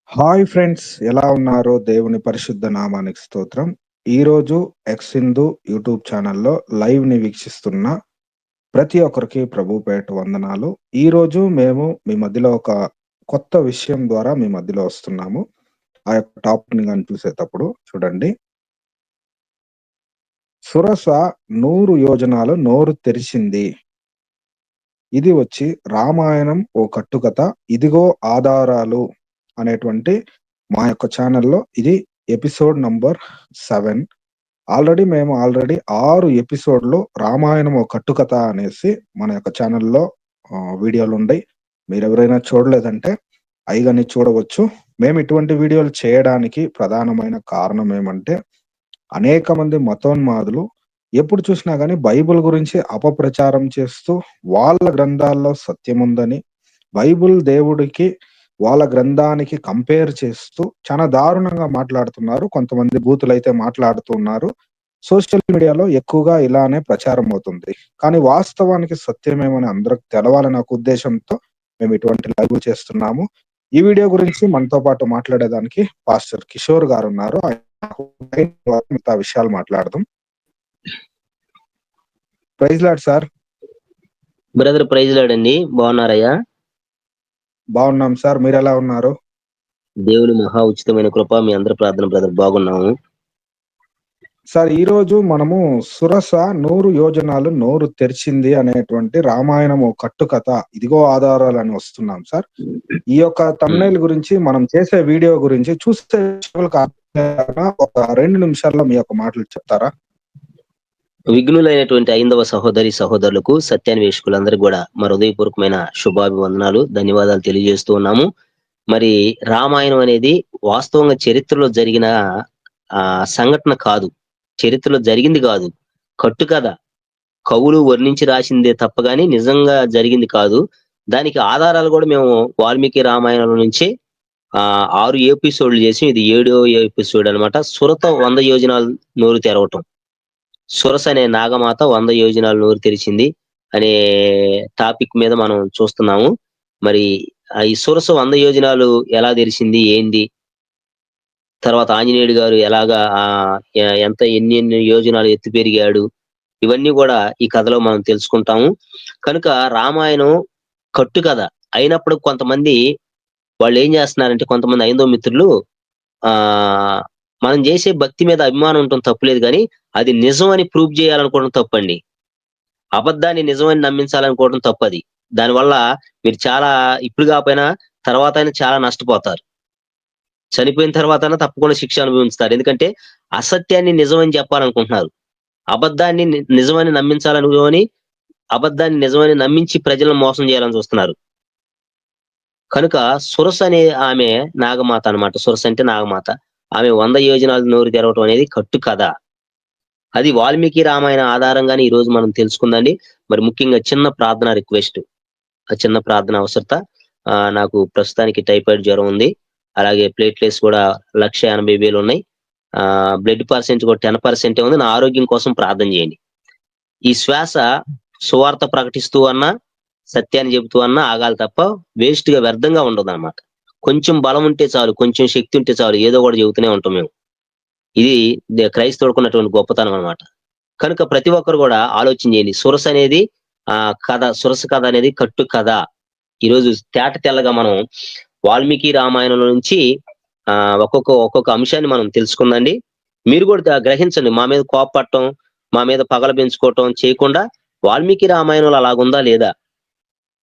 Hi friends, ఎలా ఉన్నారు? దేవుని పరిశుద్ధ నామానికి స్తోత్రం. ఈరోజు ఎక్స్ హిందూ యూట్యూబ్ ఛానల్లో లైవ్‌ని వీక్షిస్తున్న ప్రతి ఒక్కరికి ప్రభు పేరిట వందనాలు. ఈరోజు మేము మీ మధ్యలో ఒక కొత్త విషయం ద్వారా మీ మధ్యలో వస్తున్నాము. ఆ యొక్క టాపిక్‌ని గాని చూసేటప్పుడు చూడండి. సురస 100 యోజనాలు నోరు తెరిచింది. ఇది వచ్చి రామాయణం ఓ కట్టుకథ, ఇదిగో ఆధారాలు అనేటువంటి మా యొక్క ఛానల్‌లో ఇది ఎపిసోడ్ నంబర్ 7. మేము 6 ఎపిసోడ్‌లు రామాయణం ఓ కట్టుకథ అనేసి మన యొక్క ఛానల్‌లో వీడియోలుండయి. మీరెవరైనా చూడలేదంటే అయి గాని చూడవచ్చు. మేము ఇటువంటి వీడియోలు చేయడానికి ప్రధానమైన కారణం ఏమంటే, అనేక మంది మతోన్మాదులు ఎప్పుడు చూసినా గాని బైబిల్ గురించి అపప్రచారం చేస్తూ, వాళ్ళ గ్రంథాల్లో సత్యముందని, బైబిల్ దేవుడికి వాళ్ళ గ్రంథానికి కంపేర్ చేస్తూ చాలా దారుణంగా మాట్లాడుతున్నారు. కొంతమంది బూతులైతే మాట్లాడుతూ ఉన్నారు. సోషల్ మీడియాలో ఎక్కువగా ఇలానే ప్రచారం అవుతుంది. కానీ వాస్తవానికి సత్యమేమని అందరికి తెలవాలనే ఒక ఉద్దేశంతో మేము ఇటువంటి లైవ్ చేస్తున్నాము. ఈ వీడియో గురించి మనతో పాటు మాట్లాడేదానికి పాస్టర్ కిషోర్ గారున్నారు. మిగతా విషయాలు మాట్లాడదాం. Praise Lord sir. Brother praise Lord అండి. బాగున్నారయ్యా? బాగున్నాం సార్, మీరు ఎలా ఉన్నారు? దేవుని మహా ఉచితమైన కృప, మీ అందరి ప్రార్థన బ్రదర్ బాగున్నాము సార్. ఈ రోజు మనము సురస 100 యోజనాలు నోరు తెరిచింది అనేటువంటి రామాయణం ఓ కట్టుకథ, ఇదిగో ఆధారాలు అని వస్తున్నాం సార్. ఈ యొక్క థంబ్నెయిల్ గురించి, మనం చేసే వీడియో గురించి చూస్తే ఒక 2 నిమిషాల్లో మీ యొక్క మాటలు చెప్తారా? విఘ్నులైనటువంటి 5వ సహోదరి సహోదరులకు, సత్యాన్వేషకులందరికీ కూడా మా హృదయపూర్వకమైన శుభాభివందనాలు, ధన్యవాదాలు తెలియజేస్తూ ఉన్నాము. మరి రామాయణం అనేది వాస్తవంగా చరిత్రలో జరిగిన సంఘటన కాదు, చరిత్రలో జరిగింది కాదు, కట్టుకథ. కవులు వర్ణించి రాసిందే తప్ప గాని నిజంగా జరిగింది కాదు. దానికి ఆధారాలు కూడా మేము వాల్మీకి రామాయణం నుంచి 6 ఎపిసోడ్లు చేసి, ఇది 7వ ఎపిసోడ్ అనమాట. సురత 100 యోజనాలు నోరు తెరవటం. సురస అనే నాగమాత 100 యోజనాలు నోరు తెరిచింది అనే టాపిక్ మీద మనం చూస్తున్నాము. మరి ఈ సురస 100 యోజనాలు ఎలా తెరిచింది, ఏంది, తర్వాత ఆంజనేయుడు గారు ఎలాగా ఎన్ని యోజనాలు ఎత్తు పెరిగాడు, ఇవన్నీ కూడా ఈ కథలో మనం తెలుసుకుంటాము. కనుక రామాయణం కట్టు కథ అయినప్పుడు కొంతమంది వాళ్ళు ఏం చేస్తున్నారంటే, కొంతమంది ఐందవ మిత్రులు మనం చేసే భక్తి మీద అభిమానం ఉండటం తప్పులేదు, కానీ అది నిజం అని ప్రూవ్ చేయాలనుకోవడం తప్పండి. అబద్ధాన్ని నిజమని నమ్మించాలనుకోవడం తప్పది. దానివల్ల మీరు చాలా, ఇప్పుడు కాకపోయినా తర్వాత అయినా చాలా నష్టపోతారు. చనిపోయిన తర్వాత తప్పకుండా శిక్ష అనుభవిస్తారు. ఎందుకంటే అసత్యాన్ని నిజమని చెప్పాలనుకుంటున్నారు. అబద్ధాన్ని నిజమని నమ్మించాలనుకొని అబద్ధాన్ని నిజమని నమ్మించి ప్రజలను మోసం చేయాలని చూస్తున్నారు. కనుక సురస అనే ఆమె నాగమాత అన్నమాట. సురస అంటే నాగమాత. ఆమె 100 యోజనాలు నోరు తెరవటం అనేది కట్టు కథ. అది వాల్మీకి రామాయణ ఆధారంగానే ఈ రోజు మనం తెలుసుకుందండి. మరి ముఖ్యంగా చిన్న ప్రార్థన రిక్వెస్ట్, ఆ చిన్న ప్రార్థన అవసరత. నాకు ప్రస్తుతానికి టైఫాయిడ్ జ్వరం ఉంది. అలాగే ప్లేట్లెట్స్ కూడా 1,80,000 ఉన్నాయి. బ్లడ్ పర్సెంట్ కూడా 10% ఉంది. నా ఆరోగ్యం కోసం ప్రార్థన చేయండి. ఈ శ్వాస సువార్త ప్రకటిస్తూ అన్నా, సత్యాన్ని చెబుతూ అన్నా ఆగాలి తప్ప వేస్ట్ గా, వ్యర్థంగా ఉండదు అన్నమాట. కొంచెం బలం ఉంటే చాలు, కొంచెం శక్తి ఉంటే చాలు, ఏదో కూడా చెబుతూనే ఉంటాం మేము. ఇది క్రైస్తవుడుకున్నటువంటి గొప్పతనం అన్నమాట. కనుక ప్రతి ఒక్కరు కూడా ఆలోచన చేయండి. సురస అనేది కథ, సురస కథ అనేది కట్టు కథ. ఈరోజు తేట తెల్లగా మనం వాల్మీకి రామాయణంలో నుంచి ఒక్కొక్క అంశాన్ని మనం తెలుసుకుందండి. మీరు కూడా గ్రహించండి. మా మీద కోపపడటం, మా మీద పగల పెంచుకోవటం చేయకుండా, వాల్మీకి రామాయణంలో అలాగుందా లేదా,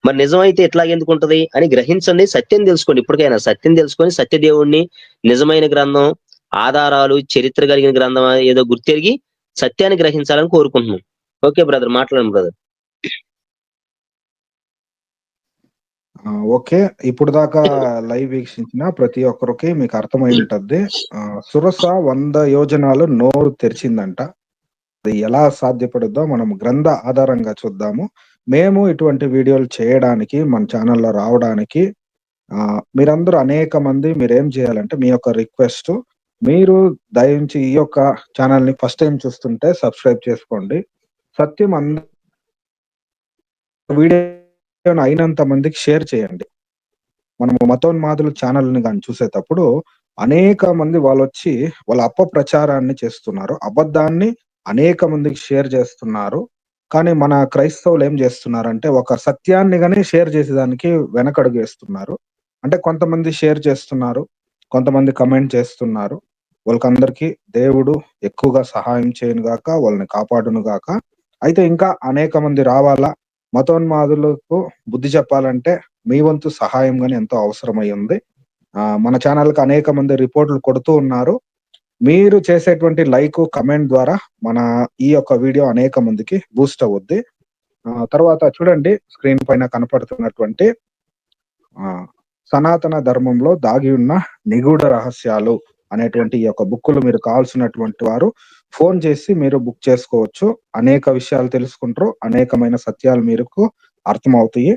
మరి నిజమైతే ఎట్లాగెందుకు ఉంటది అని గ్రహించండి. సత్యం తెలుసుకోండి. ఇప్పటికైనా సత్యం తెలుసుకొని సత్యదేవుణ్ణి, నిజమైన గ్రంథం, ఆధారాలు, చరిత్ర కలిగిన గ్రంథం ఏదో గుర్తెరిగి సత్యాన్ని గ్రహించాలని కోరుకుంటున్నాం. ఓకే బ్రదర్, మాట్లాడండి బ్రదర్. ఓకే. ఇప్పుడు దాకా లైవ్ వీక్షించిన ప్రతి ఒక్కరికి మీకు అర్థమై ఉంటది. సురస 100 యోజనాలు నోరు తెరిచిందంట. అది ఎలా సాధ్యపడుద్దో మనం గ్రంథ ఆధారంగా చూద్దాము. మేము ఇటువంటి వీడియోలు చేయడానికి, మన ఛానల్లో రావడానికి మీరందరూ అనేక మంది మీరేం చేయాలంటే, మీ యొక్క రిక్వెస్ట్, మీరు దయించి ఈ యొక్క ఛానల్‌ని ఫస్ట్ టైం చూస్తుంటే సబ్స్క్రైబ్ చేసుకోండి. సత్యం వీడియోని అయినంత మందికి షేర్ చేయండి. మనము మతోన్మాదుల ఛానల్ని కానీ చూసేటప్పుడు అనేక మంది వాళ్ళొచ్చి వాళ్ళ అపప్రచారాన్ని చేస్తున్నారు. అబద్ధాన్ని అనేక మందికి షేర్ చేస్తున్నారు. కానీ మన క్రైస్తవులు ఏం చేస్తున్నారంటే ఒక సత్యాన్ని గాని షేర్ చేసేదానికి వెనకడుగు వేస్తున్నారు. అంటే కొంతమంది షేర్ చేస్తున్నారు, కొంతమంది కమెంట్ చేస్తున్నారు. వాళ్ళకందరికీ దేవుడు ఎక్కువగా సహాయం చేయను గాక, వాళ్ళని కాపాడును గాక. అయితే ఇంకా అనేక మంది రావాలా. మతోన్మాదులకు బుద్ధి చెప్పాలంటే మీ వంతు సహాయం గాని ఎంతో అవసరమై ఉంది. మన ఛానల్‌కి అనేక మంది రిపోర్ట్‌లు కొడుతూ ఉన్నారు. మీరు చేసేటువంటి లైకు, కమెంట్ ద్వారా మన ఈ యొక్క వీడియో అనేక మందికి బూస్ట్ అవుద్ది. తర్వాత చూడండి స్క్రీన్ పైన కనపడుతున్నటువంటి సనాతన ధర్మంలో దాగి ఉన్న నిగూఢ రహస్యాలు అనేటువంటి ఈ యొక్క బుక్కులు మీరు కావాల్సినటువంటి వారు ఫోన్ చేసి మీరు బుక్ చేసుకోవచ్చు. అనేక విషయాలు తెలుసుకుంటారు. అనేకమైన సత్యాలు మీకు అర్థమవుతాయి.